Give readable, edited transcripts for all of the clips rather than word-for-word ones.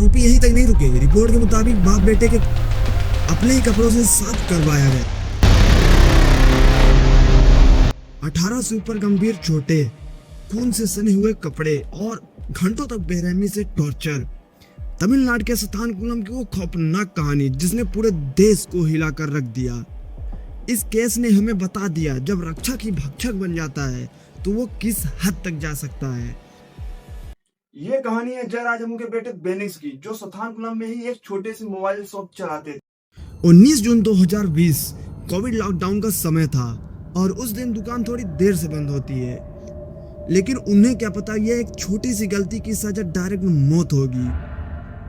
आरोपी यहीं तक नहीं रुके। रिपोर्ट के मुताबिक बाप बेटे के अपने ही कपड़ों से साफ करवाया गया। 18 से ऊपर गंभीर चोटें, खून से सने हुए कपड़े और घंटों तक बेरहमी से टॉर्चर। तमिलनाडु के सथानकुलम की वो खौफनाक कहानी जिसने पूरे देश को हिलाकर रख दिया। इस केस ने हमें बता दिया जब रक्षक ही भक्षक बन जाता है तो वो किस हद तक जा सकता है। ये कहानी है जयराजमू के बेटे बेनिक्स की, जो सथानकुलम में ही एक छोटे से मोबाइल शॉप चलाते थे। 19 जून 2020 कोविड लॉकडाउन का समय था और उस दिन दुकान थोड़ी देर से बंद होती है, लेकिन उन्हें क्या पता ये एक छोटी सी गलती की सजा डायरेक्ट मौत होगी।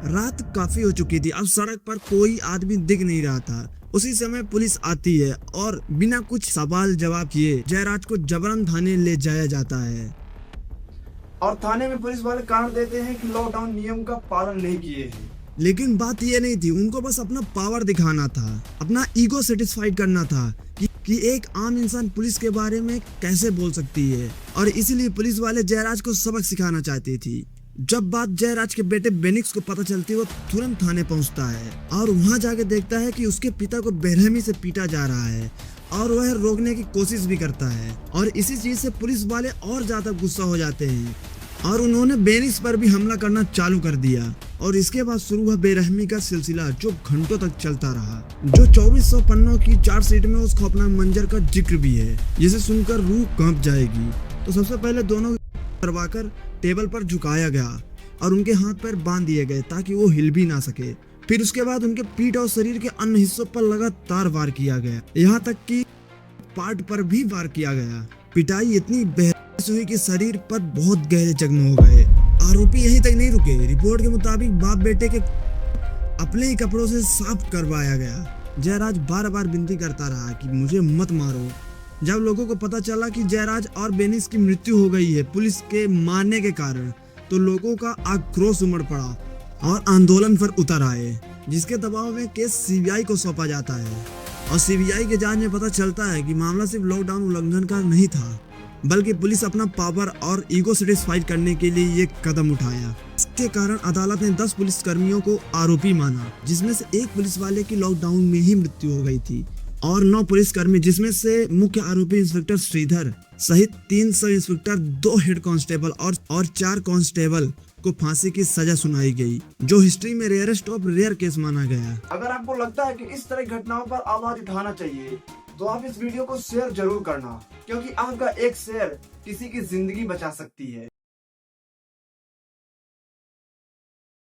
रात काफी हो चुकी थी, अब सड़क पर कोई आदमी दिख नहीं रहा था। उसी समय पुलिस आती है और बिना कुछ सवाल जवाब किए जयराज को जबरन थाने ले जाया जाता है। और थाने में पुलिस वाले कारण देते हैं कि लॉकडाउन नियम का पालन नहीं किए हैं। लेकिन बात ये नहीं थी, उनको बस अपना पावर दिखाना था, अपना ईगो सेटिस्फाइड करना था कि एक आम इंसान पुलिस के बारे में कैसे बोल सकती है। और इसीलिए पुलिस वाले जयराज को सबक सिखाना चाहती थी। जब बात जयराज के बेटे बेनिक्स को पता चलती है, वो तुरंत थाने पहुंचता है और वहां जाके देखता है कि उसके पिता को बेरहमी से पीटा जा रहा है और वह रोकने की कोशिश भी करता है। और इसी चीज से पुलिस वाले और ज्यादा गुस्सा हो जाते हैं और उन्होंने बेनिक्स पर भी हमला करना चालू कर दिया। और इसके बाद शुरू हुआ बेरहमी का सिलसिला जो घंटों तक चलता रहा, जो 2400 पन्नों की चार्जशीट में उस खौफनाक मंजर का जिक्र भी है जिसे सुनकर रूह कांप जाएगी। तो सबसे पहले दोनों करवाकर टेबल पर झुकाया गया और उनके हाथ पैर बांध दिए गए ताकि वो हिल भी ना सके। फिर उसके बाद उनके पीठ और शरीर के अन्य हिस्सों पर लगातार वार किया गया, यहाँ तक कि पार्ट पर भी वार किया गया। पिटाई इतनी बेहद हुई कि शरीर पर बहुत गहरे जख्म हो गए। आरोपी यहीं तक नहीं रुके। रिपोर्ट के मुताबिक बाप बेटे के अपने ही कपड़ों से साफ करवाया गया। जयराज बार बार विनती करता रहा कि मुझे मत मारो। जब लोगों को पता चला कि जयराज और बेनिक्स की मृत्यु हो गई है पुलिस के मारने के कारण, तो लोगों का आक्रोश उमड़ पड़ा और आंदोलन पर उतर आए, जिसके दबाव में केस सीबीआई को सौंपा जाता है। और सीबीआई के जांच में पता चलता है कि मामला सिर्फ लॉकडाउन उल्लंघन का नहीं था, बल्कि पुलिस अपना पावर और ईगो सेटिस्फाइड करने के लिए ये कदम उठाया। इसके कारण अदालत ने 10 पुलिस कर्मियों को आरोपी माना, जिसमें से एक पुलिस वाले की लॉकडाउन में ही मृत्यु हो गई थी, और 9 पुलिसकर्मी जिसमें से मुख्य आरोपी इंस्पेक्टर श्रीधर सहित 3 सब इंस्पेक्टर, 2 हेड कांस्टेबल और 4 कांस्टेबल को फांसी की सजा सुनाई गई, जो हिस्ट्री में रेयरेस्ट ऑफ रेयर केस माना गया। अगर आपको लगता है कि इस तरह की घटनाओं पर आवाज उठाना चाहिए तो आप इस वीडियो को शेयर जरूर करना, क्योंकि आपका एक शेयर किसी की जिंदगी बचा सकती है।